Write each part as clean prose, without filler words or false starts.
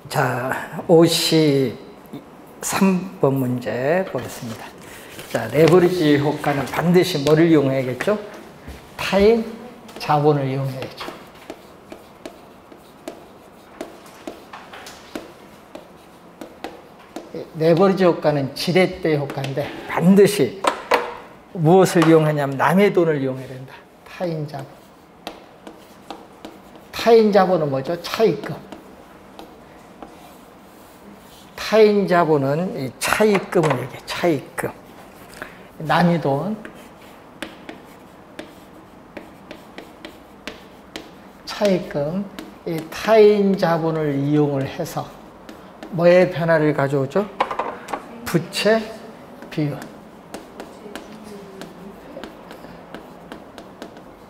자, 53번 문제 보겠습니다. 자, 레버리지 효과는 반드시 뭐를 이용해야겠죠? 타인 자본을 이용해야죠. 레버리지 효과는 지렛대 효과인데 반드시 무엇을 이용하냐면 남의 돈을 이용해야 된다. 타인 자본. 타인 자본은 뭐죠? 차입금. 타인 자본은 이 차입금을 얘기해. 차입금. 남의 돈. 차입금. 이 타인 자본을 이용을 해서 뭐의 변화를 가져오죠? 부채 비율.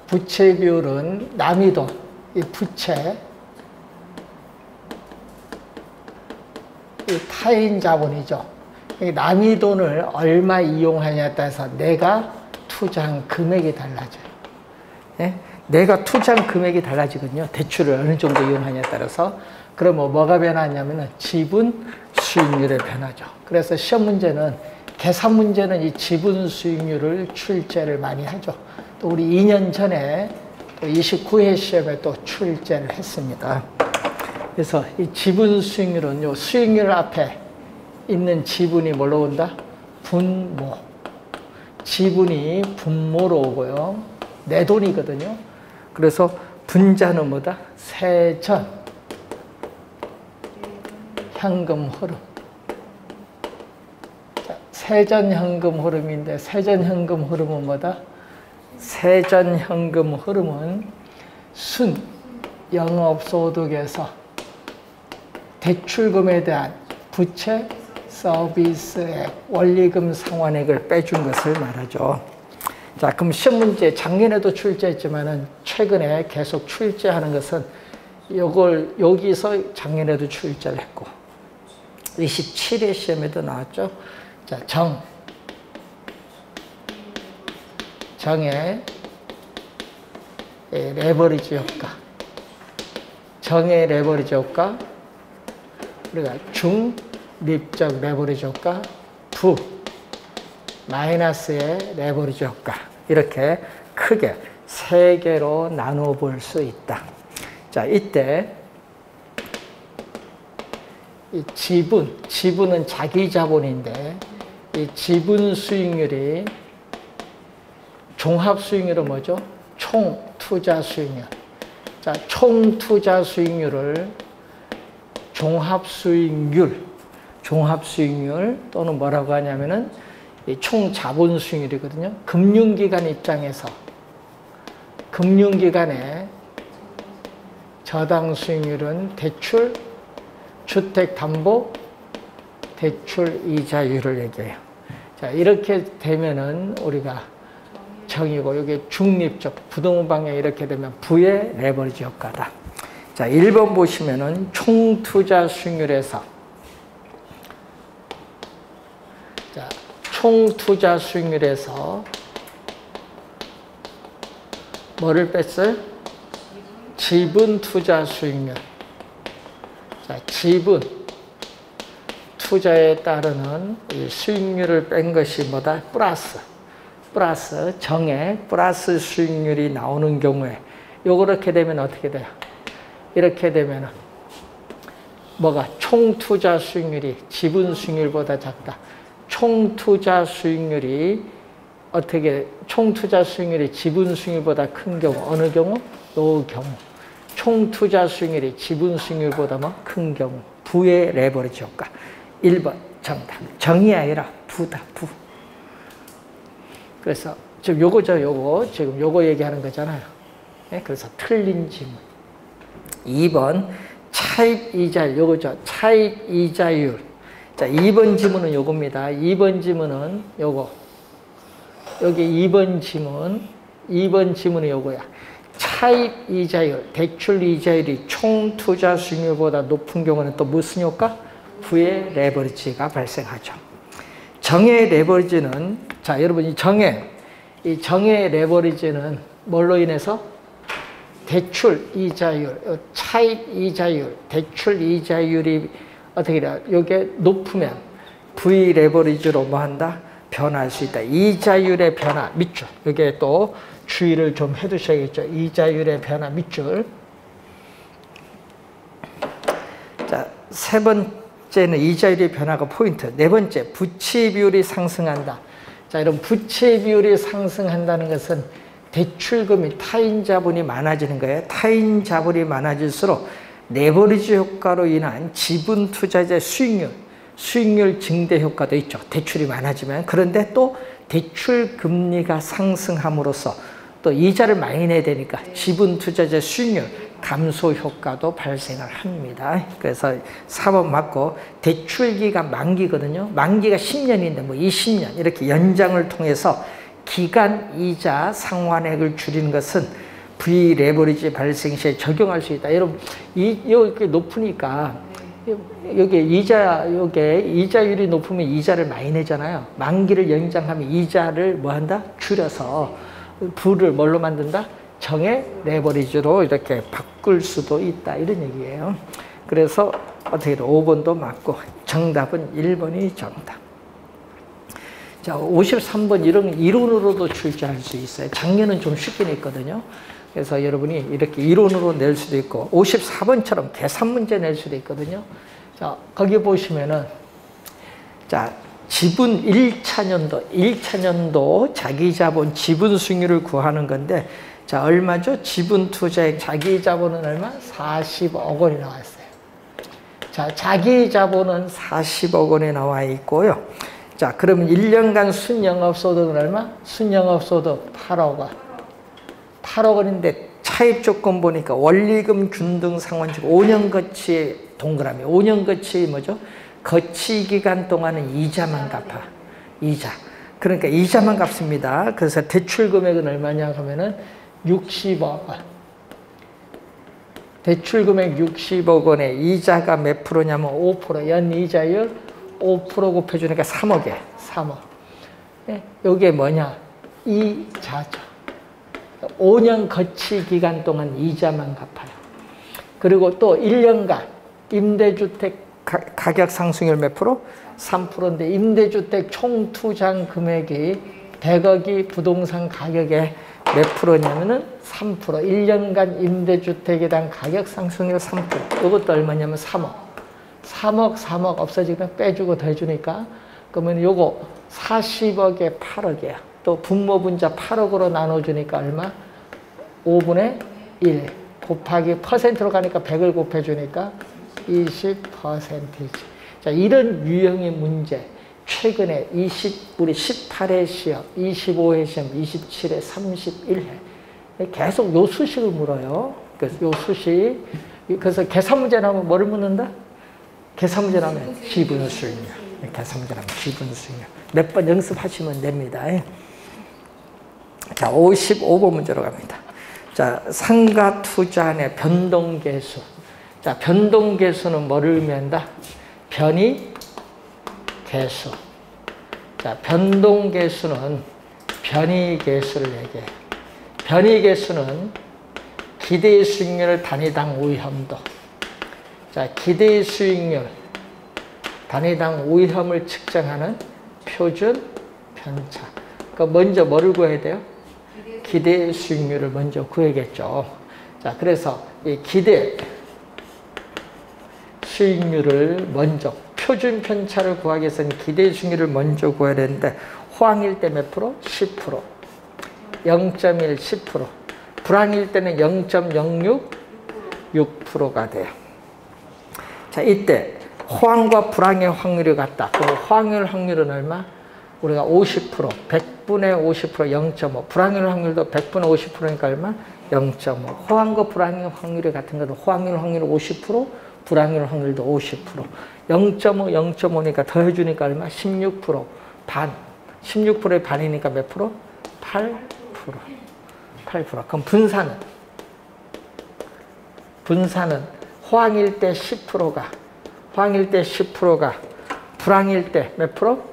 부채 비율은 남의 돈, 이 부채, 이 타인 자본이죠. 남의 돈을 얼마 이용하냐에 따라서 내가 투자한 금액이 달라져요. 예? 내가 투자한 금액이 달라지거든요. 대출을 어느 정도 이용하냐에 따라서. 그럼 뭐가 변하냐면은 지분 수익률의 변화죠. 그래서 시험 문제는, 계산 문제는 이 지분 수익률을 출제를 많이 하죠. 또 우리 2년 전에 또 29회 시험에 또 출제를 했습니다. 그래서 이 지분 수익률은 요 수익률 앞에 있는 지분이 뭘로 온다? 분모. 지분이 분모로 오고요. 내 돈이거든요. 그래서 분자는 뭐다? 세전. 현금 흐름. 자, 세전 현금 흐름인데 세전 현금 흐름은 뭐다? 세전 현금 흐름은 순 영업소득에서 대출금에 대한 부채, 서비스액, 원리금 상환액을 빼준 것을 말하죠. 자, 그럼 시험 문제 작년에도 출제했지만은 최근에 계속 출제하는 것은 요걸 여기서 작년에도 출제를 했고 27회 시험에도 나왔죠. 자, 정의 레버리지 효과. 정의 레버리지 효과. 우리가 중립적 레버리지 효과. 부 마이너스의 레버리지 효과. 이렇게 크게 세 개로 나누어 볼 수 있다. 자, 이때 이 지분은 자기 자본인데 이 지분 수익률이 종합 수익률은 뭐죠? 총 투자 수익률. 자, 총 투자 수익률을 종합 수익률 또는 뭐라고 하냐면은 이 총 자본 수익률이거든요. 금융기관 입장에서 금융기관의 저당 수익률은 대출, 주택담보, 대출 이자율을 얘기해요. 자, 이렇게 되면은 우리가 정이고, 여기 중립적, 부동산 방향 이렇게 되면 부의 레버리지 효과다. 자, 1번 보시면은 총투자 수익률에서, 자, 총투자 수익률에서 뭐를 뺐어요? 지분 투자 수익률. 자, 지분 투자에 따르는 이 수익률을 뺀 것이 뭐다? 플러스 정의 플러스 수익률이 나오는 경우에 요렇게 되면 어떻게 돼요? 이렇게 되면은 뭐가 총 투자 수익률이 지분 수익률보다 작다. 총 투자 수익률이 어떻게, 총 투자 수익률이 지분 수익률보다 큰 경우, 어느 경우? 요 경우. 총 투자 수익률이 지분 수익률보다 큰 경우. 부의 레버리지 효과. 1번 정답. 정이 아니라 부다, 부. 그래서 지금 요거 지금 요거 얘기하는 거잖아요. 네? 그래서 틀린 질문. 2번 차입이자율. 요거죠. 차입이자율. 자, 2번 지문은 요겁니다. 2번 지문은 요거. 여기 2번 지문은 요거야. 차입이자율, 대출 이자율이 총 투자 수익률보다 높은 경우는 또 무슨 효과? 부의 레버리지가 발생하죠. 정의 레버리지는, 자, 여러분 이 정의 레버리지는 뭘로 인해서? 대출 이자율, 차익 이자율, 대출 이자율이 어떻게 돼요? 이게 높으면 V 레버리지로 뭐 한다? 변할 수 있다. 이자율의 변화 밑줄. 이게 또 주의를 좀 해두셔야겠죠. 이자율의 변화 밑줄. 자, 세 번째는 이자율의 변화가 포인트. 네 번째, 부채 비율이 상승한다. 자, 이런 부채 비율이 상승한다는 것은 대출금이 타인 자본이 많아지는 거예요. 타인 자본이 많아질수록 레버리지 효과로 인한 지분 투자자의 수익률 증대 효과도 있죠. 대출이 많아지면. 그런데 또 대출 금리가 상승함으로써 또 이자를 많이 내야 되니까 지분 투자자의 수익률 감소 효과도 발생을 합니다. 그래서 4번 맞고 대출 기간 만기거든요. 만기가 10년인데 뭐 20년 이렇게 연장을 통해서 기간 이자 상환액을 줄이는 것은 V 레버리지 발생 시에 적용할 수 있다. 여러분, 이게 높으니까 여기 이자율이 높으면 이자를 많이 내잖아요. 만기를 연장하면 이자를 뭐 한다? 줄여서 V를 뭘로 만든다? 정의 레버리지로 이렇게 바꿀 수도 있다. 이런 얘기예요. 그래서 어떻게 5번도 맞고 정답은 1번이 정답. 자, 53번 이런 이론으로도 출제할 수 있어요. 작년은 좀 쉽게 냈거든요. 그래서 여러분이 이렇게 이론으로 낼 수도 있고 54번처럼 계산 문제 낼 수도 있거든요. 자, 거기 보시면은 자, 지분 1차년도 자기자본 지분 수익률을 구하는 건데 자, 얼마죠? 지분 투자액 자기자본은 얼마? 40억 원이 나왔어요. 자, 자기자본은 40억 원이 나와 있고요. 자, 그러면 1년간 순영업소득은 얼마? 순영업소득 8억 원. 8억 원인데 차입 조건 보니까 원리금 균등 상환식 5년 거치 동그라미. 5년 거치 뭐죠? 거치 기간 동안은 이자만 갚아. 이자. 그러니까 이자만 갚습니다. 그래서 대출 금액은 얼마냐 하면은 60억 원. 대출 금액 60억 원에 이자가 몇 프로냐면 5%. 연이자율 5% 곱해주니까 3억에 3억. 네? 이게 뭐냐? 이자죠. 5년 거치 기간 동안 이자만 갚아요. 그리고 또 1년간 임대주택 가격 상승률 몇 프로? 3%인데 임대주택 총 투자 금액이 100억이 부동산 가격에 몇 프로냐면은 3%. 1년간 임대주택에 대한 가격 상승률 3%. 이것도 얼마냐면 3억. 3억 없어지면 빼주고 더 해주니까 그러면 요거 40억에 8억이에요. 또 분모분자 8억으로 나눠주니까 얼마? 5분의 1 곱하기 퍼센트로 가니까 100을 곱해주니까 20%. 자, 이런 유형의 문제 최근에 우리 18회 시험, 25회 시험, 27회, 31회 계속 요 수식을 물어요. 그래서 요 수식. 그래서 계산 문제 나오면 뭐를 묻는다? 계산 문제 나오면 지분 수익률. 계산 문제 나오면 지분 수익률. 몇 번 연습하시면 됩니다. 자, 55번 문제로 갑니다. 자, 상가 투자안의 변동계수. 자, 변동계수는 뭐를 의미한다? 변이계수. 자, 변동계수는 변이계수를 얘기해요. 변이계수는 기대 수익률 단위당 오염도. 자, 기대 수익률 단위당 오염을 측정하는 표준 편차. 그러니까 먼저 뭐를 구해야 돼요? 기대 수익률을 먼저 구해야겠죠. 자, 그래서 이 기대 수익률을 먼저 표준 편차를 구하기 위해서는 기대 수익률을 먼저 구해야 되는데 호황일 때 몇 프로? 10%. 0.1, 10%. 불황일 때는 0.06, 6%가 돼요. 자, 이때 호황과 불황의 확률이 같다. 그럼 호황일 확률은 얼마? 우리가 50%, 100분의 50%, 0.5. 불황일 확률도 100분의 50%니까 얼마? 0.5. 호황과 불황의 확률이 같은 것도 호황일 확률은 50%, 불황일 확률도 50%. 0.5, 0.5니까 더해주니까 얼마? 16%. 반. 16%의 반이니까 몇 프로? 8%. 8%. 그럼 분산은 호황일 때 10%가, 불황일 때 몇 프로?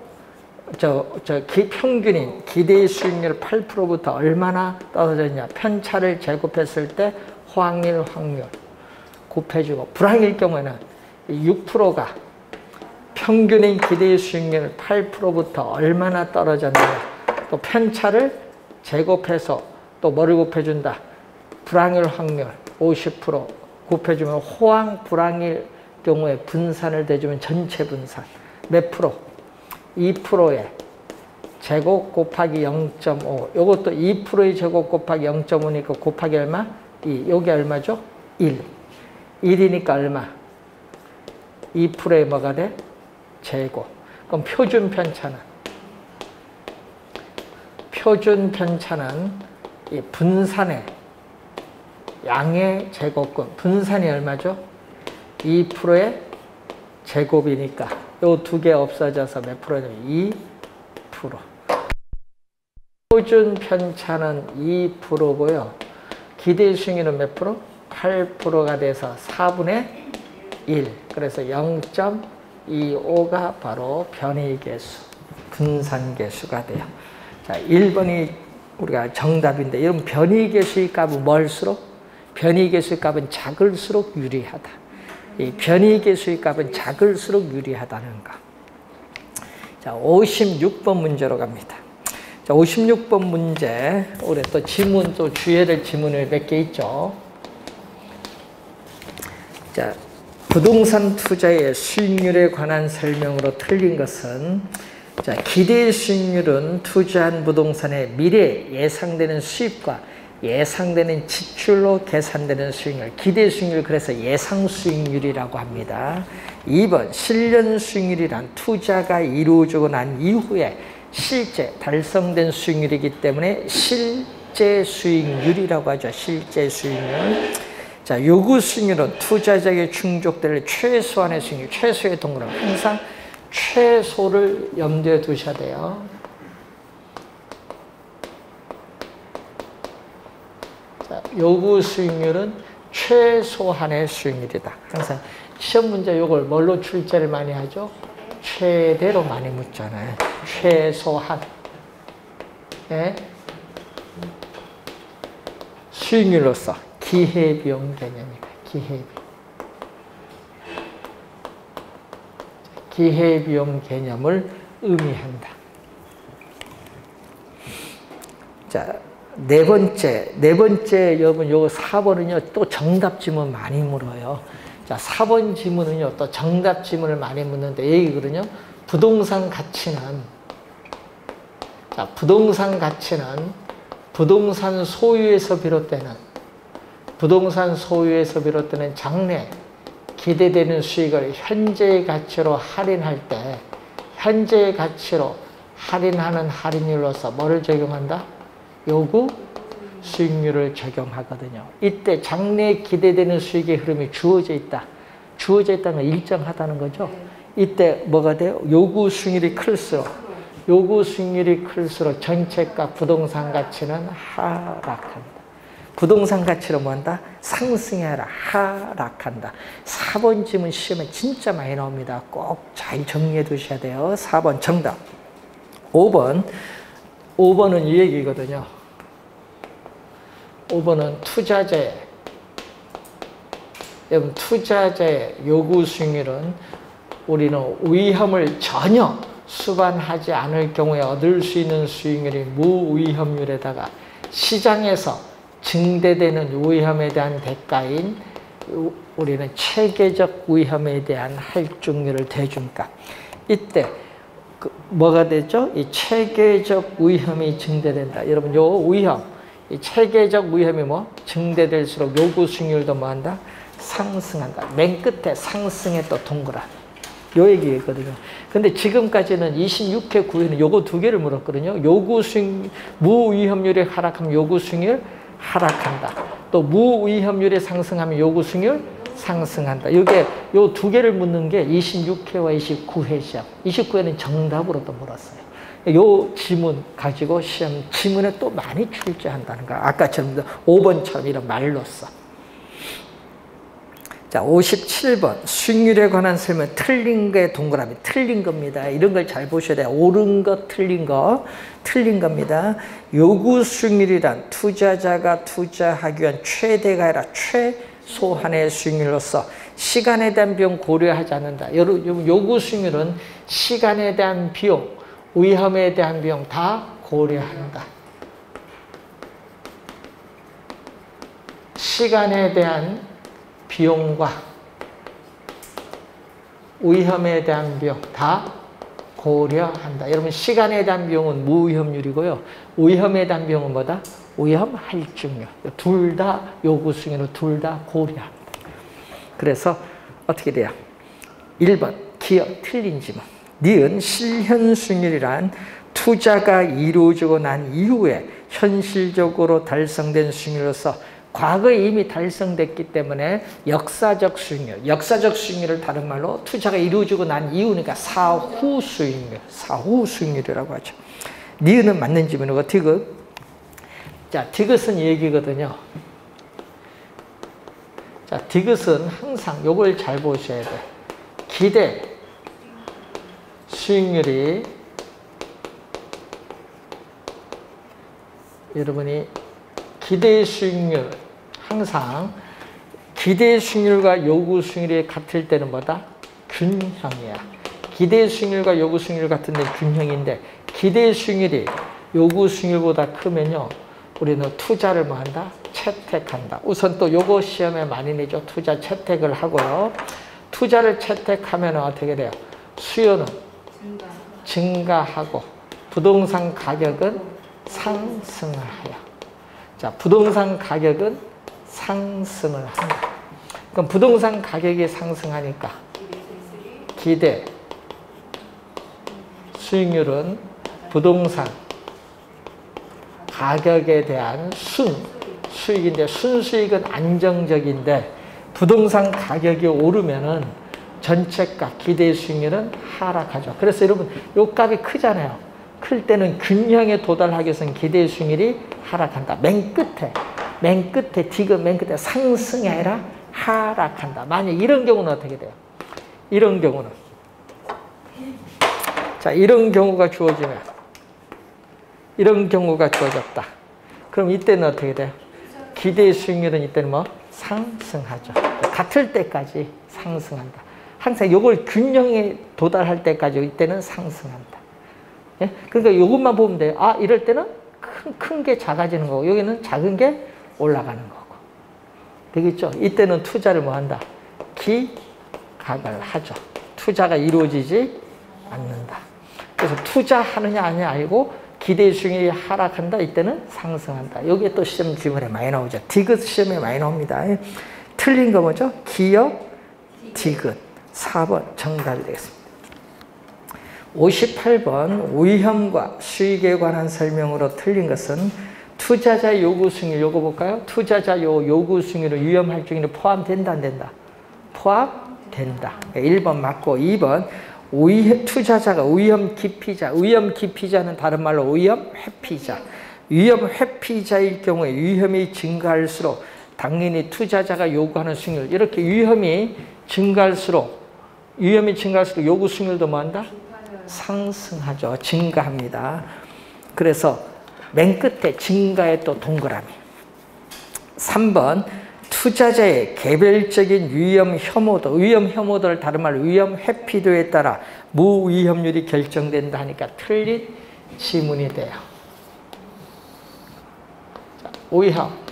평균인 기대 수익률 8%부터 얼마나 떨어졌냐. 편차를 제곱했을 때 호황일 확률 곱해주고, 불황일 경우에는 6%가 평균인 기대 수익률 8%부터 얼마나 떨어졌느냐, 또 편차를 제곱해서 또 뭐를 곱해준다? 불황일 확률 50% 곱해주면 호황 불황일 경우에 분산을 대주면 전체 분산 몇 프로? 2%의 제곱 곱하기 0.5. 요것도 2%의 제곱 곱하기 0.5니까 곱하기 얼마? 2. 요게 얼마죠? 1. 1이니까 얼마? 2%의 뭐가 돼? 제곱. 그럼 표준 편차는 이 분산의 양의 제곱근, 분산이 얼마죠? 2%의 제곱이니까 요 두 개 없어져서 몇 프로냐면 2%. 표준 편차는 2%고요. 기대 수익률은 몇 프로? 8%가 돼서 4분의 1. 그래서 0.25가 바로 변이계수, 분산계수가 돼요. 자, 1번이 우리가 정답인데, 여러분 변이계수의 값은 뭘수록? 변이계수의 값은 작을수록 유리하다. 이 변이계수의 값은 작을수록 유리하다는 거. 자, 56번 문제로 갑니다. 자, 56번 문제. 올해 또 지문, 또 주의해야 될 지문을 몇 개 있죠. 자, 부동산 투자의 수익률에 관한 설명으로 틀린 것은, 자, 기대 수익률은 투자한 부동산의 미래 예상되는 수입과 예상되는 지출로 계산되는 수익률, 기대 수익률, 그래서 예상 수익률이라고 합니다. 2번, 실현 수익률이란 투자가 이루어지고 난 이후에 실제 달성된 수익률이기 때문에 실제 수익률이라고 하죠. 실제 수익률. 자, 요구 수익률은 투자자에게 충족될 최소한의 수익률, 최소의 동그라미. 항상 최소를 염두에 두셔야 돼요. 자, 요구 수익률은 최소한의 수익률이다. 항상 시험 문제 요걸 뭘로 출제를 많이 하죠? 최대로 많이 묻잖아요. 최소한. 네? 수익률로서 기회비용 개념이다. 기회비용 개념을 의미한다. 자, 네 번째 여러분, 요 4번은요, 또 정답 지문 많이 물어요. 자, 4번 지문은요, 또 정답 지문을 많이 묻는데, 얘기거든요. 부동산 가치는, 자, 부동산 가치는 부동산 소유에서 비롯되는 장래 기대되는 수익을 현재의 가치로 할인할 때, 현재의 가치로 할인하는 할인율로서 뭐를 적용한다? 요구 수익률을 적용하거든요. 이때 장래에 기대되는 수익의 흐름이 주어져 있다. 주어져 있다는 건 일정하다는 거죠. 이때 뭐가 돼요? 요구 수익률이 클수록 전체가 부동산 가치는 하락한다. 부동산 가치로 뭐한다? 상승해라. 하락한다. 4번 지문 시험에 진짜 많이 나옵니다. 꼭 잘 정리해 두셔야 돼요. 4번 정답. 5번은 이 얘기거든요. 5번은 투자자의 요구 수익률은 우리는 위험을 전혀 수반하지 않을 경우에 얻을 수 있는 수익률이 무위험률에다가 시장에서 증대되는 위험에 대한 대가인 우리는 체계적 위험에 대한 할증률을 대준다. 이때 뭐가 되죠? 이 체계적 위험이 증대된다. 여러분, 요 위험, 이 체계적 위험이 증대될수록 요구 수익률도 뭐한다? 상승한다. 맨 끝에 상승의 또 동그라미. 요 얘기거든요. 근데 지금까지는 26회 9회는 요거 두 개를 물었거든요. 요구 수익, 무위험률이 하락하면 요구 수익률 하락한다. 또 무위험률이 상승하면 요구 수익률 상승한다. 이게 요 두 개를 묻는 게 26회와 29회 시험. 29회는 정답으로도 물었어요. 요 지문 가지고 시험 지문에 또 많이 출제한다는 거. 아까처럼 5번처럼 이런 말로써. 자, 57번. 수익률에 관한 설명 틀린 거에 동그라미. 틀린 겁니다. 이런 걸 잘 보셔야 돼요. 옳은 거, 틀린 거. 틀린 겁니다. 요구 수익률이란 투자자가 투자하기 위한 최대가 아니라 최소한의 수익률로서 시간에 대한 비용 고려하지 않는다. 요구 수익률은 시간에 대한 비용, 위험에 대한 비용 다 고려한다. 시간에 대한 비용과 위험에 대한 비용 다 고려한다. 여러분 시간에 대한 비용은 무위험률이고요. 위험에 대한 비용은 뭐다? 위험할증률. 둘 다 요구 수익률은 둘 다 고려합니다. 그래서 어떻게 돼요? 1번 기억 틀린 지문. 니은 실현 수익률이란 투자가 이루어지고 난 이후에 현실적으로 달성된 수익률로서 과거에 이미 달성됐기 때문에 역사적 수익률, 역사적 수익률을 다른 말로 투자가 이루어지고 난 이후니까 사후 수익률, 사후 수익률이라고 하죠. 니은은 맞는 지문이고 디귿. 자, 디귿은 이 얘기거든요. 자, 디귿은 항상 요걸 잘 보셔야 돼. 기대 수익률이 여러분이 기대 수익률 항상 기대 수익률과 요구 수익률이 같을 때는 뭐다? 균형이야. 기대 수익률과 요구 수익률 같은 데는 균형인데 기대 수익률이 요구 수익률보다 크면요. 우리는 투자를 뭐 한다? 채택한다. 우선 또 요거 시험에 많이 내죠. 투자 채택을 하고요. 투자를 채택하면 어떻게 돼요? 수요는 증가하고 부동산 가격은 상승을 해요. 자, 부동산 가격은 상승을 한다. 그럼 부동산 가격이 상승하니까 기대 수익률은 부동산 가격에 대한 순수익인데 순수익은 안정적인데 부동산 가격이 오르면은 전체값 기대 수익률은 하락하죠. 그래서 여러분 요 값이 크잖아요. 클 때는 균형에 도달하기 위해서는 기대 수익률이 하락한다. 맨 끝에 디귿 맨 끝에 상승이 아니라 하락한다. 만약 이런 경우는 어떻게 돼요? 이런 경우는 자, 이런 경우가 주어지면 이런 경우가 주어졌다. 그럼 이때는 어떻게 돼요? 기대 수익률은 이때는 뭐? 상승하죠. 같을 때까지 상승한다. 항상 이걸 균형에 도달할 때까지 이때는 상승한다. 예? 그러니까 이것만 보면 돼요. 아, 이럴 때는 큰 게 작아지는 거고 여기는 작은 게 올라가는 거고. 되겠죠? 이때는 투자를 뭐 한다? 기각을 하죠. 투자가 이루어지지 않는다. 그래서 투자하느냐 아니냐 알고 기대 수익률이 하락한다. 이때는 상승한다. 여기에 또 시험 질문에 많이 나오죠. 디귿 시험에 많이 나옵니다. 틀린 거 뭐죠? 기역, 디귿. 4번 정답이 되겠습니다. 58번 위험과 수익에 관한 설명으로 틀린 것은 투자자 요구 수익률 요거 볼까요? 투자자 요구 수익률은 위험할증률이 포함된다 안 된다? 포함된다. 1번 맞고 2번 투자자가 위험 기피자. 위험 기피자는 다른 말로 위험 회피자. 위험 회피자일 경우에 위험이 증가할수록 당연히 투자자가 요구하는 수익률 이렇게 위험이 증가할수록 요구 수익률도 뭐한다? 상승하죠. 증가합니다. 그래서 맨 끝에 증가의 또 동그라미. 3번 투자자의 개별적인 위험 혐오도, 위험 혐오도를 다른 말로 위험 회피도에 따라 무위험률이 결정된다 하니까 틀린 지문이 돼요. 자, 위험.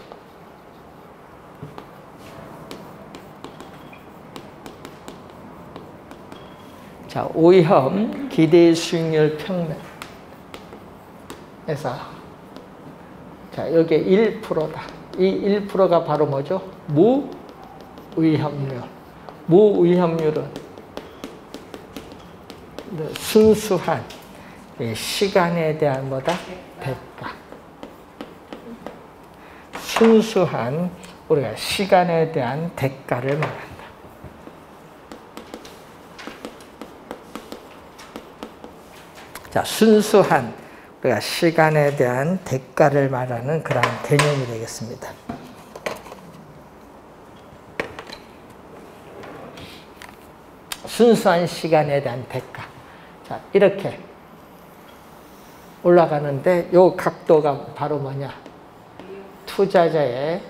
자, 위험 기대 수익률 평면에서 자, 여기에 1%다. 이 1%가 바로 뭐죠? 무위험률. 무위험률은 순수한 시간에 대한 뭐다? 대가. 순수한 우리가 시간에 대한 대가를 말한다. 자, 순수한 우리가 시간에 대한 대가를 말하는 그런 개념이 되겠습니다. 순수한 시간에 대한 대가. 자, 이렇게 올라가는데 요 각도가 바로 뭐냐? 투자자의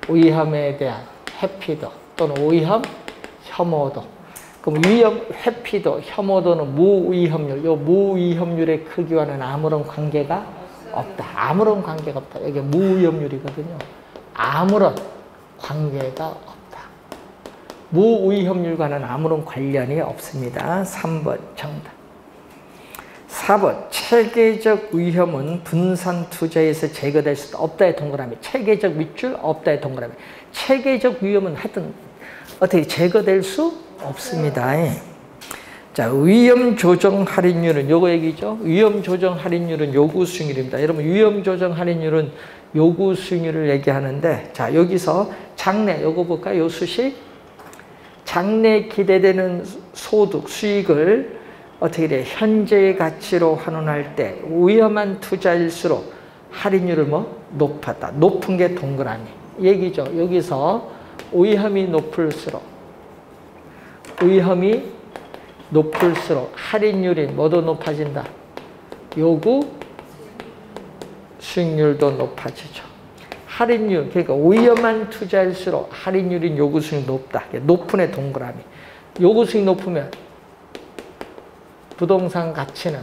위험에 대한 회피도 또는 위험, 혐오도. 그럼 위험, 회피도, 혐오도는 무위험률. 요 무위험률의 크기와는 아무런 관계가 없다. 아무런 관계가 없다. 이게 무위험률이거든요. 아무런 관계가 없다. 무위험률과는 아무런 관련이 없습니다. 3번 정답. 4번 체계적 위험은 분산 투자에서 제거될 수 없다의 동그라미. 체계적 밑줄 없다의 동그라미. 체계적 위험은 하여튼 어떻게 제거될 수 없습니다. 자, 위험 조정 할인율은 요거 얘기죠. 위험 조정 할인율은 요구 수익률입니다. 여러분 위험 조정 할인율은 요구 수익률을 얘기하는데, 자, 여기서 장래 요거 볼까요? 요 수식 장래 기대되는 소득 수익을 어떻게 돼? 현재의 가치로 환원할 때 위험한 투자일수록 할인율을 뭐 높았다. 높은 게 동그라미 얘기죠. 여기서 위험이 높을수록 할인율이 뭐도 높아진다. 요구 수익률도 높아지죠. 할인율, 그러니까 위험한 투자일수록 할인율인 요구 수익이 높다. 높은 애 동그라미. 요구 수익 높으면 부동산 가치는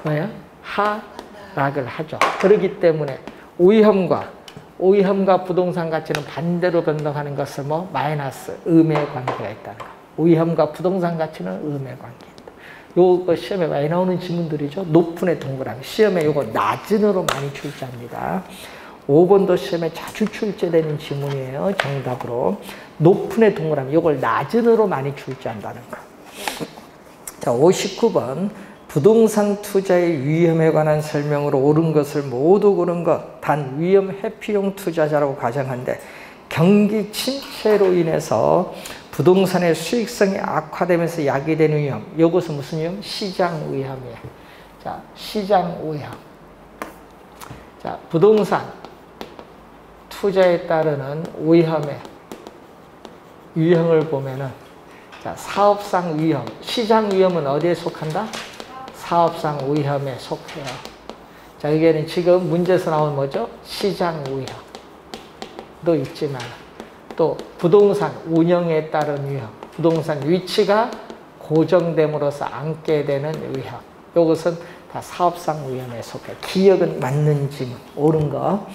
뭐야? 하락을 하죠. 그렇기 때문에 위험과 부동산 가치는 반대로 변동하는 것을 뭐 마이너스, 음의 관계가 있다는 거. 위험과 부동산 가치는 음의 관계다. 요거 시험에 많이 나오는 지문들이죠. 높은 애 동그라미. 시험에 요거 낮은으로 많이 출제합니다. 5번도 시험에 자주 출제되는 지문이에요. 정답으로. 높은 애 동그라미. 요걸 낮은으로 많이 출제한다는 거. 자, 59번. 부동산 투자의 위험에 관한 설명으로 옳은 것을 모두 고른 것. 단 위험 회피용 투자자라고 가정한데 경기 침체로 인해서 부동산의 수익성이 악화되면서 야기되는 위험. 이것은 무슨 위험? 시장 위험이에요. 자, 시장 위험. 자, 부동산 투자에 따르는 위험의 유형을 보면은, 자, 사업상 위험. 시장 위험은 어디에 속한다? 사업상 위험에 속해요. 자, 여기에는 지금 문제에서 나온 뭐죠? 시장 위험도 있지만 또 부동산 운영에 따른 위험, 부동산 위치가 고정됨으로써 앉게 되는 위험. 이것은 다 사업상 위험에 속해. 기억은 맞는 지문. 옳은 거.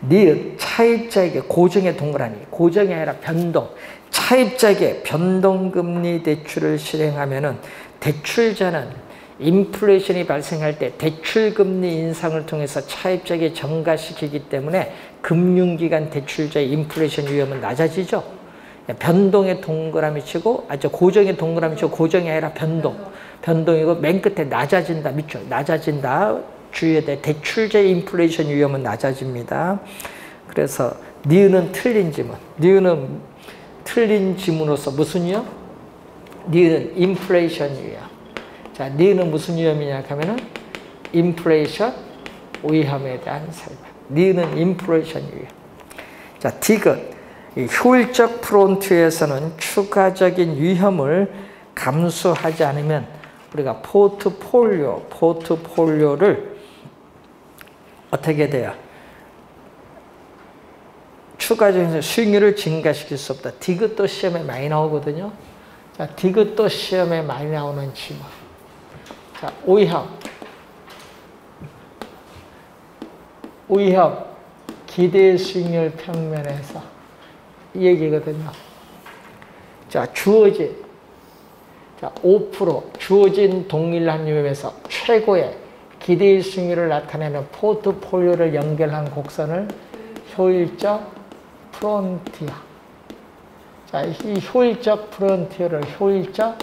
니은 차입자에게 고정의 동그라미. 고정이 아니라 변동. 차입자에게 변동금리 대출을 실행하면은 대출자는 인플레이션이 발생할 때 대출금리 인상을 통해서 차입자에게 전가시키기 때문에 금융기관 대출자의 인플레이션 위험은 낮아지죠. 변동의 동그라미 치고, 고정의 동그라미 치고, 고정이 아니라 변동. 변동이고 맨 끝에 낮아진다. 밑줄 낮아진다. 주의해야 돼. 대출자의 인플레이션 위험은 낮아집니다. 그래서 니은은 틀린 지문. 니은은 틀린 지문으로서 무슨 위험? 니은 인플레이션 위험. 자, 니은은 무슨 위험이냐 하면은 인플레이션 위험에 대한 설명. 니은은 인플레이션 위험. 자, 디귿. 효율적 프론트에서는 추가적인 위험을 감수하지 않으면 우리가 포트폴리오를 어떻게 돼요? 추가적인 수익률을 증가시킬 수 없다. 디귿도 시험에 많이 나오거든요. 자, 디귿도 시험에 많이 나오는 지문. 자, 위험, 기대 수익률 평면에서 이 얘기거든요. 자, 주어진, 자, 5% 주어진 동일한 위험에서 최고의 기대 수익률을 나타내는 포트폴리오를 연결한 곡선을 효율적 프론티어. 자, 이 효율적 프론티어를 효율적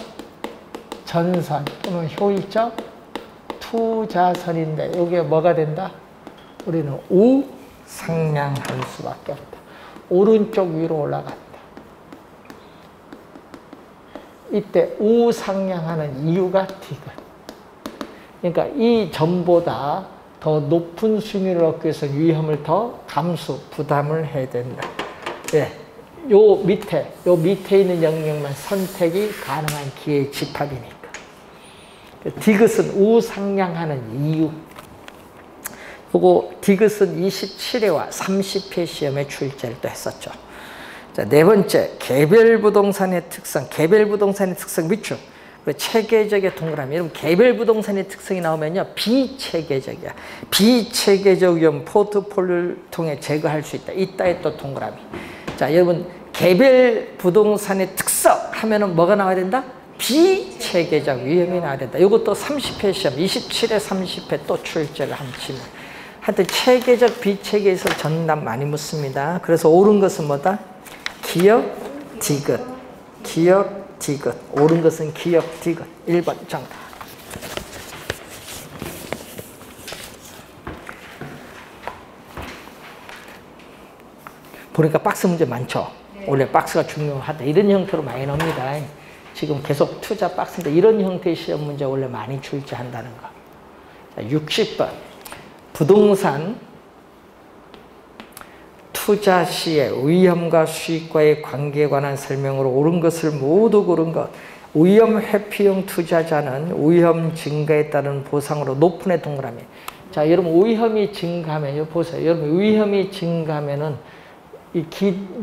전선 또는 효율적 투자선인데 이게 뭐가 된다? 우리는 우상향할 수밖에 없다. 오른쪽 위로 올라간다. 이때 우상향하는 이유가 디귿. 그러니까 이 전보다 더 높은 수익률을 얻기 위해서 위험을 더 부담을 해야 된다. 예, 요 밑에 있는 영역만 선택이 가능한 기의 집합이니까. 디귿은 우상향하는 이유. 요거 디귿은 27회와 30회 시험에 출제를 또 했었죠. 자, 네 번째, 개별 부동산의 특성. 개별 부동산의 특성 밑줄. 체계적의 동그라미. 여러분, 개별 부동산의 특성이 나오면요, 비체계적이야. 비체계적 위험 포트폴리오를 통해 제거할 수 있다. 이따에 또 동그라미. 자, 여러분, 개별 부동산의 특성 하면은 뭐가 나와야 된다? 비체계적 위험이 나와야 된다. 이것도 30회 시험, 27회, 30회 또 출제를 한 질문. 하여튼 체계적, 비체계에서 정답 많이 묻습니다. 그래서 옳은 것은 뭐다? 기역, 디귿. 기역, 디귿. 옳은 것은 기역, 디귿. 1번 정답. 보니까 박스 문제 많죠? 원래 박스가 중요하다. 이런 형태로 많이 나옵니다. 지금 계속 투자 박스인데 이런 형태의 시험 문제 원래 많이 출제한다는 거. 자, 60번. 부동산 투자 시의 위험과 수익과의 관계에 관한 설명으로 옳은 것을 모두 고른 것. 위험 회피형 투자자는 위험 증가에 따른 보상으로 높은 애 동그라미. 자, 여러분 위험이 증가하면 보세요. 여러분 위험이 증가하면은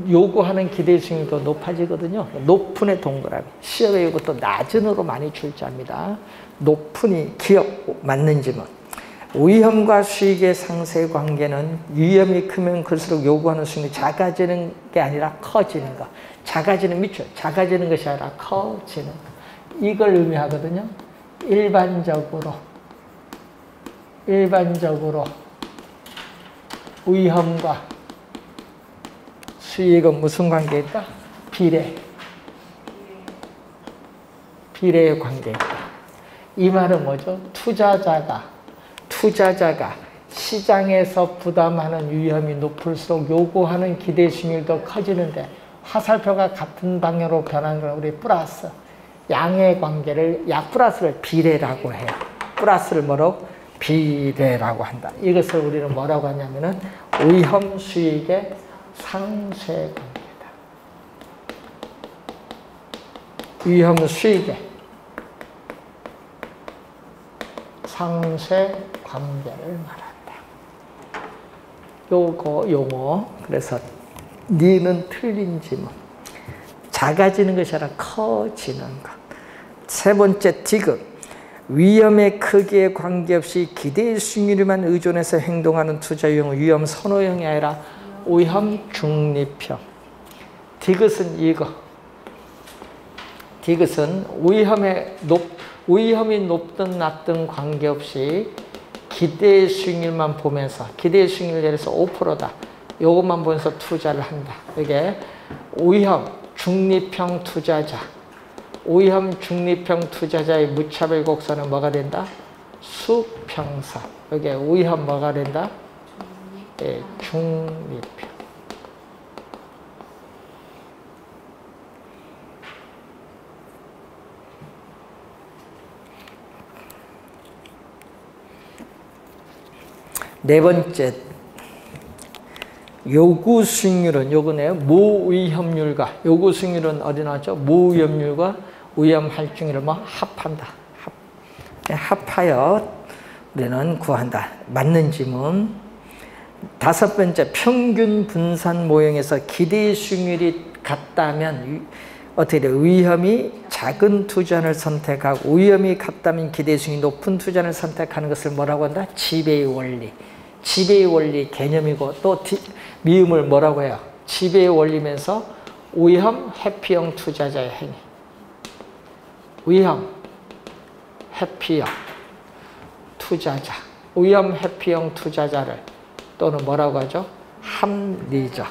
요구하는 기대 수익도 높아지거든요. 높은 애 동그라미. 시험에 이것도 낮은 으로 많이 출제합니다. 높은이 기억 맞는 지문. 위험과 수익의 상세 관계는 위험이 크면 클수록 요구하는 수익이 작아지는 게 아니라 커지는 거. 작아지는 밑줄. 작아지는 것이 아니라 커지는 거. 이걸 의미하거든요. 일반적으로 위험과 수익은 무슨 관계일까? 비례의 관계일까? 이 말은 뭐죠? 투자자가 시장에서 부담하는 위험이 높을수록 요구하는 기대 수익률도 커지는데 화살표가 같은 방향으로 변하는 걸 우리 플러스 양의 관계를 플러스를 비례라고 해요. 플러스를 뭐라고? 비례라고 한다. 이것을 우리는 뭐라고 하냐면은 위험 수익의 상쇄 관계다. 위험 수익의 상쇄 관계를 말한다. 요거 용어. 그래서 니는 틀린 지문. 작아지는 것이 아니라 커지는 것. 세 번째 디귿. 위험의 크기에 관계없이 기대의 수익률에만 의존해서 행동하는 투자 유형은 위험 선호형이 아니라 위험 중립형. 디귿은 이거. 디귿은 위험이 높든 낮든 관계없이 기대의 수익률만 보면서, 기대의 수익률 예를 들어서 5%다. 요것만 보면서 투자를 한다. 이게 위험 중립형 투자자. 위험 중립형 투자자의 무차별 곡선은 뭐가 된다? 수평선. 이게 위험 뭐가 된다? 예, 중립형. 네 번째, 요구 수익률은 요거네요. 무위험률과 요구 수익률은 어디 나왔죠? 무위험률과 위험 할증률을 뭐 합한다. 합하여 우리는 구한다. 맞는 지문. 다섯 번째, 평균 분산 모형에서 기대 수익률이 같다면 어떻게 돼요? 위험이 작은 투자를 선택하고 위험이 같다면 기대 수익이 높은 투자를 선택하는 것을 뭐라고 한다? 지배의 원리. 지배의 원리 개념이고 또 미음을 뭐라고 해요? 지배의 원리면서 위험 회피형 투자자의 행위. 위험 회피형 투자자. 위험 회피형 투자자를 또는 뭐라고 하죠? 합리적.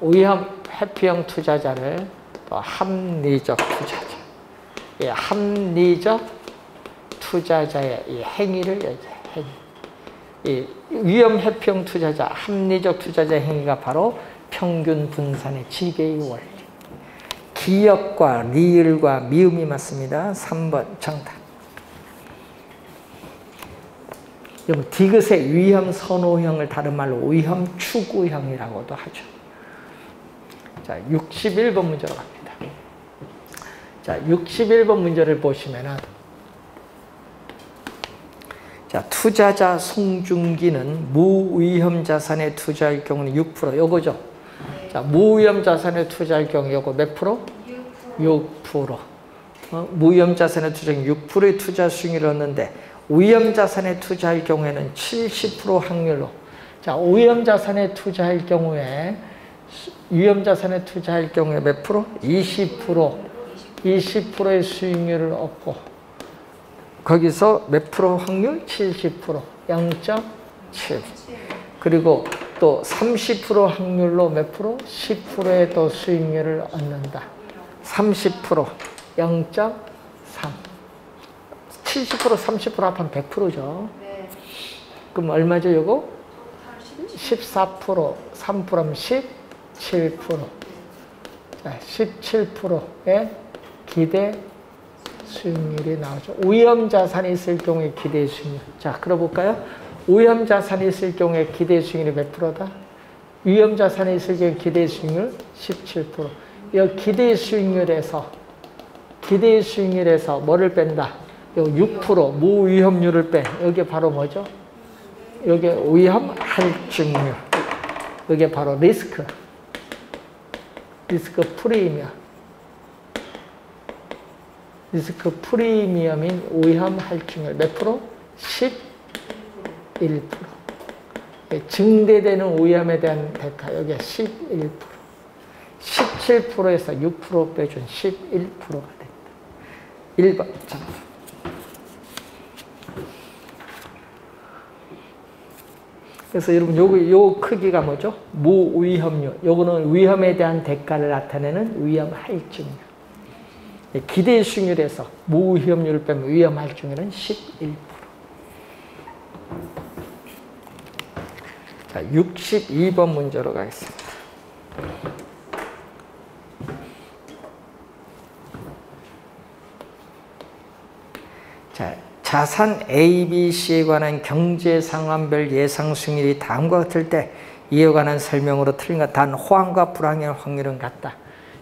위험 회피형 투자자를 또 합리적 투자자. 이 합리적 투자자의 이 행위를 얘기해. 행위. 이 위험 회피형 투자자, 합리적 투자자 행위가 바로 평균 분산의 지배의 원리. 기역과 리을과 미음이 맞습니다. 3번 정답. 여러분, 디귿의 위험 선호형을 다른 말로 위험 추구형이라고도 하죠. 자, 61번 문제로 갑니다. 자, 61번 문제를 보시면은 자, 투자자 송중기는 무위험 자산에 투자할 경우는 6%. 요거죠. 자, 무위험 자산에 투자할 경우 요거 몇 프로? 6%. 무위험 자산에 투자한 6%의 투자 수익률을 얻는데 위험 자산에 투자할 경우에는 70% 확률로. 자, 위험 자산에 투자할 경우에 위험 자산에 투자할 경우에 몇 프로? 20%의 수익률을 얻고 거기서 몇 프로 확률? 70%. 0.7. 그리고 또 30% 확률로 몇 프로? 10%의 또 수익률을 얻는다. 30%. 0.3. 70%, 30% 합하면 100%죠. 네. 그럼 얼마죠, 요거? 14%, 3%면 17%. 자, 17%의 기대 수익률이 나오죠. 위험 자산이 있을 경우에 기대 수익률. 자, 그려볼까요? 위험 자산이 있을 경우에 기대 수익률이 몇 프로다? 위험 자산이 있을 경우에 기대 수익률 17%. 이 기대 수익률에서 뭐를 뺀다? 요 6% 무위험률을 뺀. 여기 바로 뭐죠? 여기 위험 할증률. 여기 바로 리스크 프리미엄. 리스크 프리미엄인 위험 할증률 몇 프로? 11%. 증대되는 위험에 대한 대가 여기 11%. 17%에서 6% 빼준 11%가 됩니다. 1번. 자. 그래서 여러분 요 크기가 뭐죠? 무위험률. 요거는 위험에 대한 대가를 나타내는 위험 할증률. 기대 수익률에서 무위험률을 빼면 위험 할증률은 11%. 자, 62번 문제로 가겠습니다. 자, 자산 A, B, C에 관한 경제 상황별 예상 수익률이 다음과 같을 때 이에 관한 설명으로 틀린 것. 단 호황과 불황의 확률은 같다.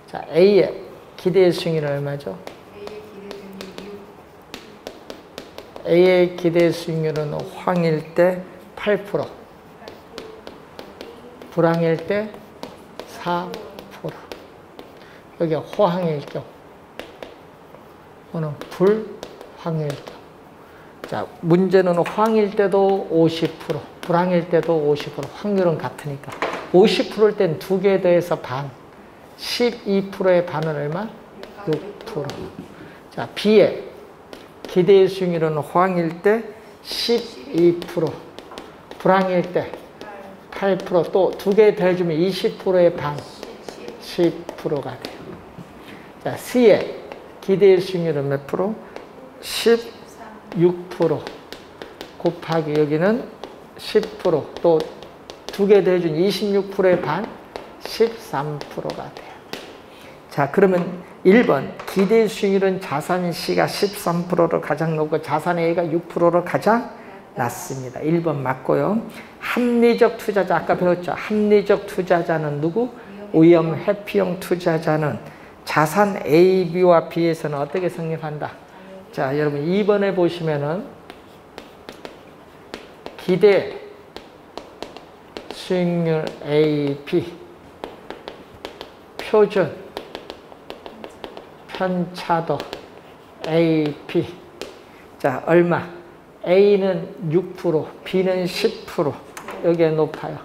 자, A의 기대 수익률은 얼마죠? A의 기대 수익률은 호황일 때 8%, 불황일 때 4%. 여기 호황일 경우, 오늘 불황일 경우. 자, 문제는 호황일 때도 50%, 불황일 때도 50%. 확률은 같으니까. 50%일 땐 두 개 더해서 반. 12%의 반은 얼마? 6%. 자, B의 기대 수익률은 호황일 때 12%, 불황일 때 8%, 또 두 개 더해주면 20%의 반, 10%가 돼요. 자, C의 기대 수익률은 몇 프로? 16% 곱하기 여기는 10%, 또 두 개 더해준 26%의 반, 13%가 돼요. 자, 그러면 1번 기대 수익률은 자산 C가 13%로 가장 높고 자산 A가 6%로 가장 낮습니다. 1번 맞고요. 합리적 투자자 아까 배웠죠. 합리적 투자자는 누구? 위험 회피형 투자자는 자산 A, B와 B에서는 어떻게 성립한다? 자, 여러분 2번에 보시면은 기대 수익률 A, B 표준 편차도 AP. 자, 얼마? A는 6%, B는 10%. 여기에 높아요.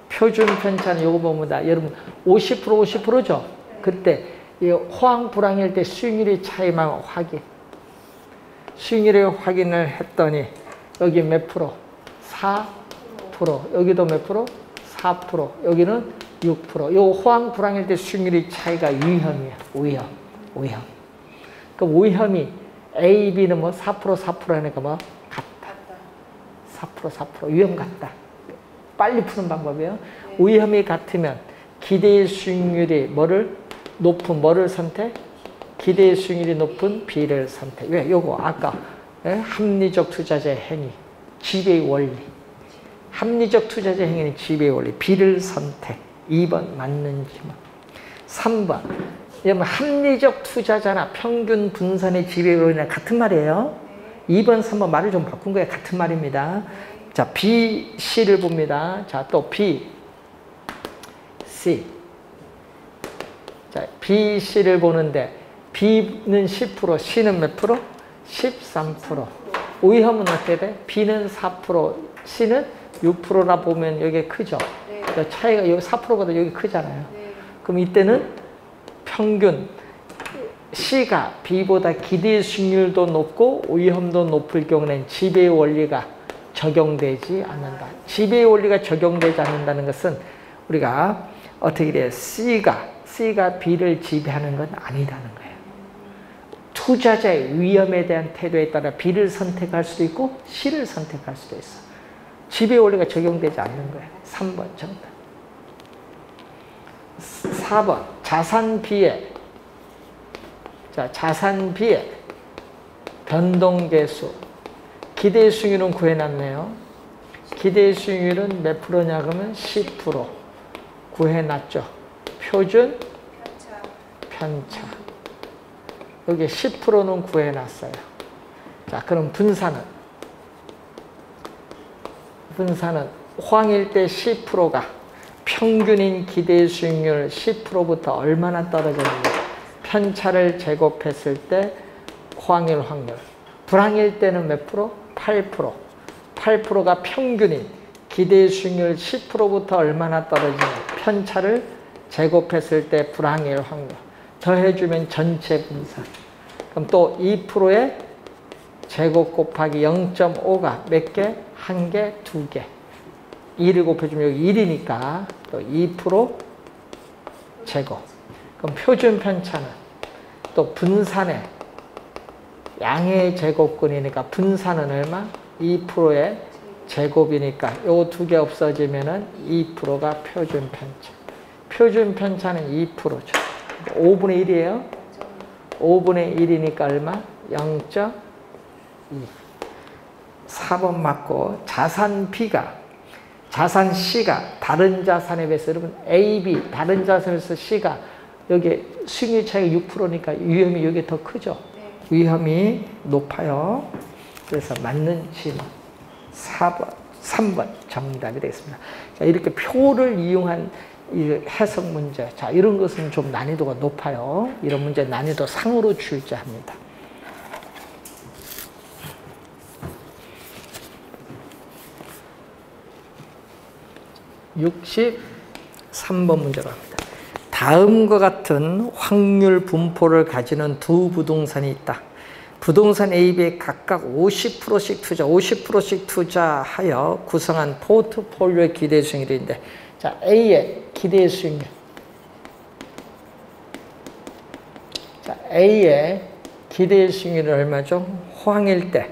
표준 편차는 요거 뭡니다. 여러분 50%, 50%죠? 그때 이 호황, 불황일 때 수익률의 차이만 확인. 수익률의 확인을 했더니 여기 몇 프로? 4%. 여기도 몇 프로? 4%. 여기는 6%. 요 호황, 불황일 때 수익률의 차이가 위험이에요. 위험. 그럼 위험이 A, B는 뭐 4%, 4% 하니까 뭐 같다. 4%. 위험 같다. 빨리 푸는 방법이에요. 위험이 같으면 기대 수익률이 뭐를 선택? 기대 수익률이 높은 B를 선택. 왜? 요거 아까 합리적 투자자의 행위, 지배의 원리. 합리적 투자자의 행위는 지배의 원리. B를 선택. 2번 맞는지만. 3번. 이러면 합리적 투자자나 평균 분산의 지배율이나 같은 말이에요. 2번, 3번 말을 좀 바꾼 거예요. 같은 말입니다. 자, B, C를 봅니다. 자, 또 B, C. 자, B, C를 보는데 B는 10%, C는 몇 프로? 13%. 위험은 어떻게 돼? B는 4%, C는 6%나 보면 여기 크죠? 네. 그러니까 차이가 여기 4%보다 여기 크잖아요. 네. 그럼 이때는 평균 C가 B보다 기대 수익률도 높고 위험도 높을 경우는 지배의 원리가 적용되지 않는다. 지배의 원리가 적용되지 않는다는 것은 우리가 어떻게 돼요? C가 B를 지배하는 건 아니라는 거예요. 투자자의 위험에 대한 태도에 따라 B를 선택할 수도 있고 C를 선택할 수도 있어. 지배의 원리가 적용되지 않는 거예요. 3번 정답. 4번 자산 B의 변동계수 기대 수익률은 구해놨네요. 기대 수익률은 몇 프로냐 그러면 10% 구해놨죠. 표준 편차 여기 10%는 구해놨어요. 자, 그럼 분산은 호황일 때 10%가 평균인 기대 수익률 10%부터 얼마나 떨어졌는지 편차를 제곱했을 때 호황일 확률. 불황일 때는 몇 프로? 8%. 8%가 평균인 기대 수익률 10%부터 얼마나 떨어지냐 편차를 제곱했을 때 불황일 확률. 더해주면 전체 분산. 그럼 또 2%의 제곱 곱하기 0.5가 몇 개? 1개, 2개. 2를 곱해주면 여기 1이니까 또 2% 제곱. 그럼 표준 편차는 또 분산의 양의 제곱근이니까 분산은 얼마? 2%의 제곱이니까 요 두 개 없어지면은 2%가 표준 편차. 표준 편차는 2%죠. 5분의 1이에요. 5분의 1이니까 얼마? 0.2. 4번 맞고 자산 C가 다른 자산에 비해서 여러분 A, B 다른 자산에 비해서 C가 여기 수익률 차이가 6%니까 위험이 여기 더 크죠. 네. 위험이 높아요. 그래서 맞는 질문 3번 정답이 되겠습니다. 자, 이렇게 표를 이용한 이 해석 문제, 자, 이런 것은 좀 난이도가 높아요. 이런 문제 난이도 상으로 출제합니다. 63번 문제 갑니다. 다음과 같은 확률 분포를 가지는 두 부동산이 있다. 부동산 A, B에 각각 50%씩 투자하여 구성한 포트폴리오의 기대 수익률인데, 자, A의 기대 수익률. 자, A의 기대 수익률은 얼마죠? 호황일 때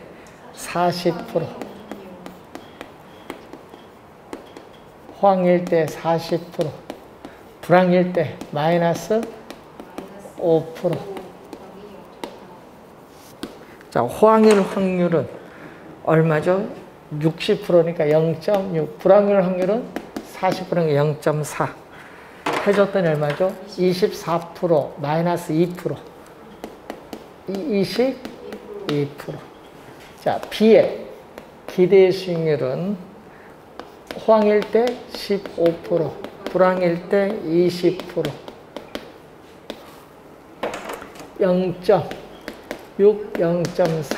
40%. 호황일 때 40%. 불황일 때 마이너스 5%. 자, 호황일 확률은 얼마죠? 60%니까 0.6. 불황일 확률은 40%니까 0.4. 해줬더니 얼마죠? 24% 마이너스 2%. 22%. 자, B의 기대 수익률은 호황일 때 15%, 불황일 때 20%. 0.6, 0.4.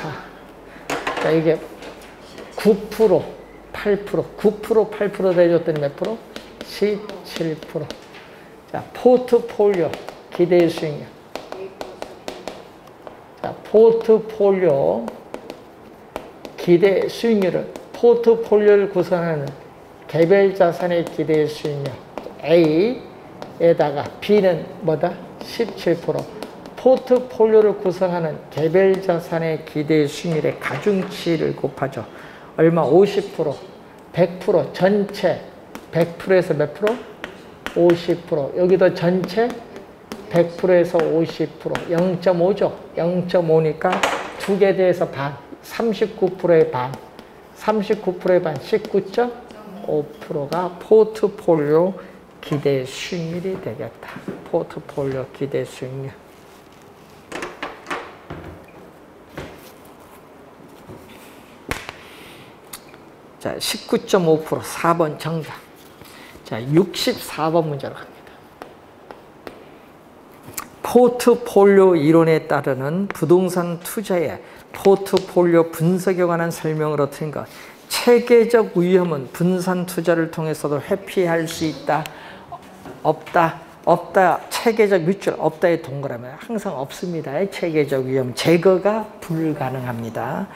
자, 이게 9%, 8%. 9%, 8% 대줬더니 몇 프로? 17%. 자, 포트폴리오 기대 수익률. 자, 포트폴리오 기대 수익률은 포트폴리오를 구성하는 개별 자산의 기대 수익률 A에다가 B는 뭐다? 17%. 포트폴리오를 구성하는 개별 자산의 기대 수익률의 가중치를 곱하죠. 얼마? 50%, 100%, 전체 100%에서 몇 프로? 50%. 여기도 전체 100%에서 50%. 0.5죠. 0.5니까 두 개 대해서 반. 39%의 반. 39%의 반. 19.5%가 포트폴리오 기대 수익률이 되겠다. 포트폴리오 기대 수익률. 자, 19.5% 4번 정답. 자, 64번 문제로 갑니다. 포트폴리오 이론에 따르는 부동산 투자의 포트폴리오 분석에 관한 설명을 얻은 것. 체계적 위험은 분산 투자를 통해서도 회피할 수 있다. 없다. 없다. 체계적 뮤추얼 없다의 동그라미. 항상 없습니다. 체계적 위험 제거가 불가능합니다.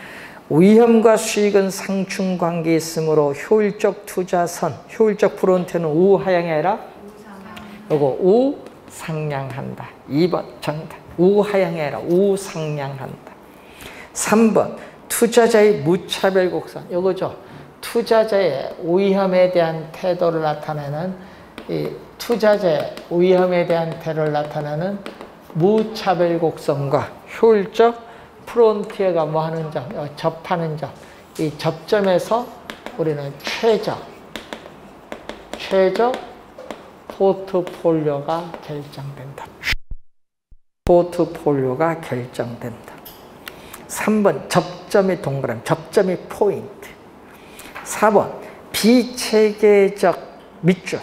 위험과 수익은 상충관계에 있으므로 효율적 투자선, 효율적 프론트는 우하향이 아니라 요거 우상향한다. 2번 정답. 우하향이 아니라 우상향한다. 3번 투자자의 무차별 곡선. 요거죠. 투자자의 위험에 대한 태도를 나타내는 이 투자자의 위험에 대한 태도를 나타내는 무차별 곡선과 효율적 프론티어가 뭐 하는 점, 접하는 점. 이 접점에서 우리는 최저 포트폴리오가 결정된다. 포트폴리오가 결정된다. 3번 접점이 동그라미, 접점이 포인트. 4번 비체계적 밑줄.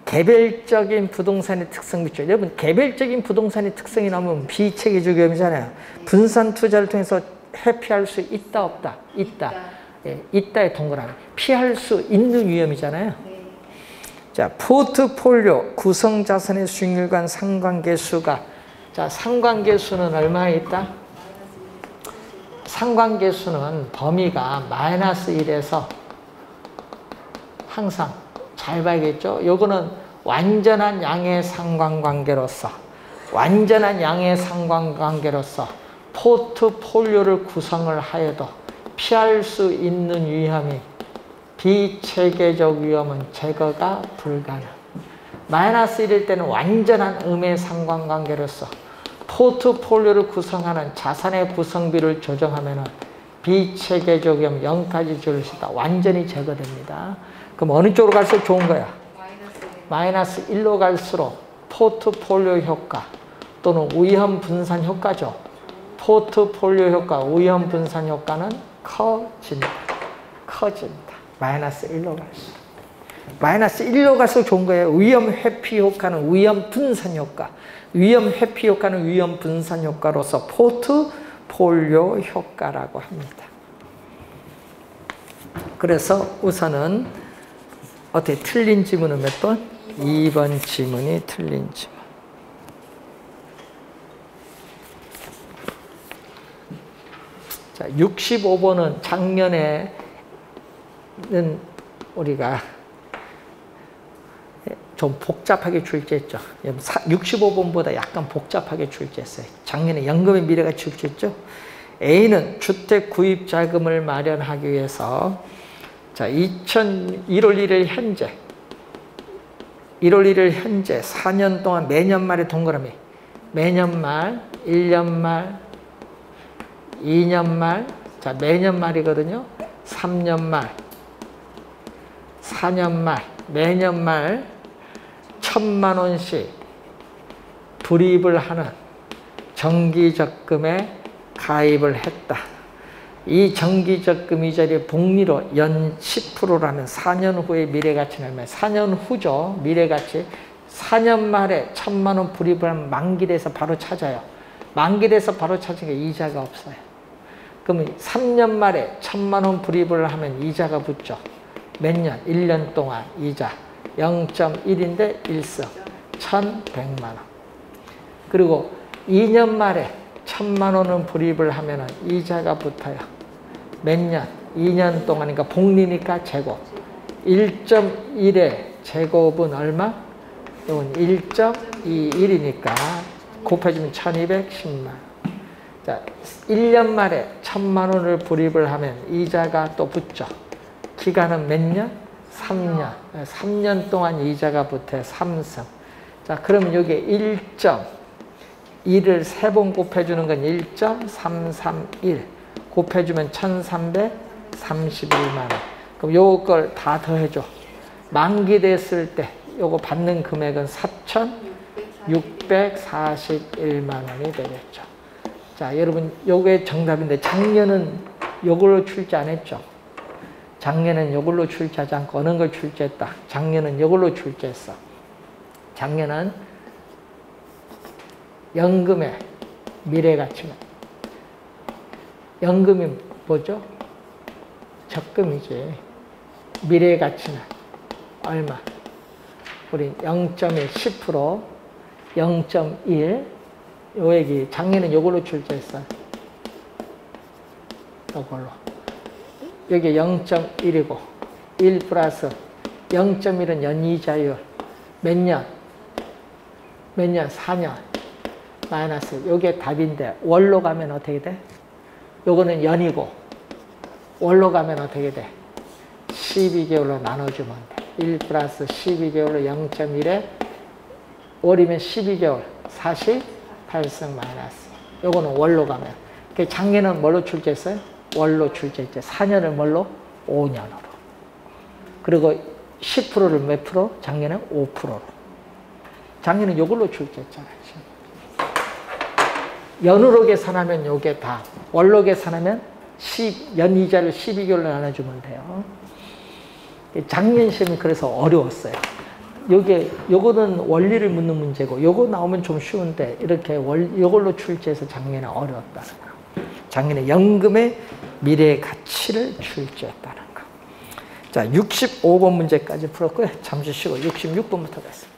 개별적인 부동산의 특성 밑줄. 여러분 개별적인 부동산의 특성이 나오면 비체계적 위험이잖아요. 분산 투자를 통해서 회피할 수 있다 없다? 있다. 예, 있다의 동그라미. 피할 수 있는 위험이잖아요. 자, 포트폴리오 구성 자산의 수익률과 상관계수가, 자, 상관계수는 얼마에 있다? 상관계수는 범위가 -1에서 항상 잘 봐야겠죠? 요거는 완전한 양의 상관관계로서 포트폴리오를 구성을 하여도 피할 수 있는 위험이 비체계적 위험은 제거가 불가능. -1일 때는 완전한 음의 상관관계로서 포트폴리오를 구성하는 자산의 구성비를 조정하면 비체계적 위험 0까지 줄일 수 있다. 완전히 제거됩니다. 그럼 어느 쪽으로 갈수록 좋은 거야? -1로 갈수록 포트폴리오 효과 또는 위험 분산 효과죠. 포트폴리오 효과, 위험 분산 효과는 커진다. -1로 갈수록. -1로 갈수록 좋은 거예요. 위험 회피 효과는 위험 분산 효과. 위험 회피 효과는 위험 분산 효과로서 포트폴리오 효과라고 합니다. 그래서 우선은 어떻게 틀린 지문은 몇 번? 2번 지문이 틀린 지문. 자, 65번은 작년에는 우리가 좀 복잡하게 출제했죠. 65번보다 약간 복잡하게 출제했어요. 작년에 연금의 미래가 출제했죠. A는 주택 구입 자금을 마련하기 위해서 자, 1월 1일 현재 4년 동안 매년 말에 동그라미. 매년 말, 1년 말, 2년 말, 자, 매년 말이거든요. 3년 말, 4년 말, 매년 말 1,000만 원씩 불입을 하는 정기적금에 가입을 했다. 이 정기적금 이자리의 복리로 연 10%라면 4년 후의 미래가치는 얼마예요? 4년 후죠. 미래가치. 4년 말에 1,000만 원 불입을 하면 만기돼서 바로 찾아요. 만기돼서 바로 찾으니까 이자가 없어요. 그러면 3년 말에 1,000만 원 불입을 하면 이자가 붙죠. 몇 년? 1년 동안 이자 0.1인데 1승 1,100만 원. 그리고 2년 말에 1,000만 원은 불입을 하면 이자가 붙어요. 몇 년? 2년 동안이니까 복리니까 제곱. 1.1의 제곱은 얼마? 이건 1.21이니까 곱해주면 1,210만 원. 자, 1년 말에 1,000만 원을 불입을 하면 이자가 또 붙죠. 기간은 몇 년? 3년. 3년 동안 이자가 붙어요. 3승. 자, 그러면 여기 1.1을 3번 곱해주는 건 1.331. 곱해주면 1,331만 원. 그럼 요걸 다 더해줘. 만기 됐을 때 요거 받는 금액은 4,641만 원이 되겠죠. 자, 여러분, 요게 정답인데 작년은 요걸로 출제 안 했죠? 작년은 요걸로 출제하지 않고 어느 걸 출제했다? 작년은 요걸로 출제했어. 작년은 연금의 미래가치는 연금이 뭐죠? 적금이지. 미래가치는 얼마? 우리 0.1, 10%, 0.1 요 얘기 작년은 요걸로 출제했어요. 요걸로. 여기 0.1이고 1 플러스 0.1은 연이자율 몇 년? 몇 년? 4년 마이너스 요게 답인데 월로 가면 어떻게 돼? 요거는 연이고 월로 가면 어떻게 돼? 12개월로 나눠주면 돼. 1 플러스 12개월로 0.1에 월이면 12개월 48승 마이너스 요거는 월로 가면 작년은 뭘로 출제했어요? 월로 출제했죠. 4년을 뭘로? 5년으로. 그리고 10%를 몇 프로? 작년에 5%로. 작년에 요걸로 출제했잖아요. 연으로 계산하면 요게 다. 월로 계산하면 연이자를 12개월로 나눠주면 돼요. 작년 시험이 그래서 어려웠어요. 요거는 원리를 묻는 문제고, 요거 나오면 좀 쉬운데, 이렇게 요걸로 출제해서 작년에 어려웠다는 거. 작년에 연금의 미래 가치를 출제했다는 거. 자, 65번 문제까지 풀었고요. 잠시 쉬고 66번부터 됐습니다.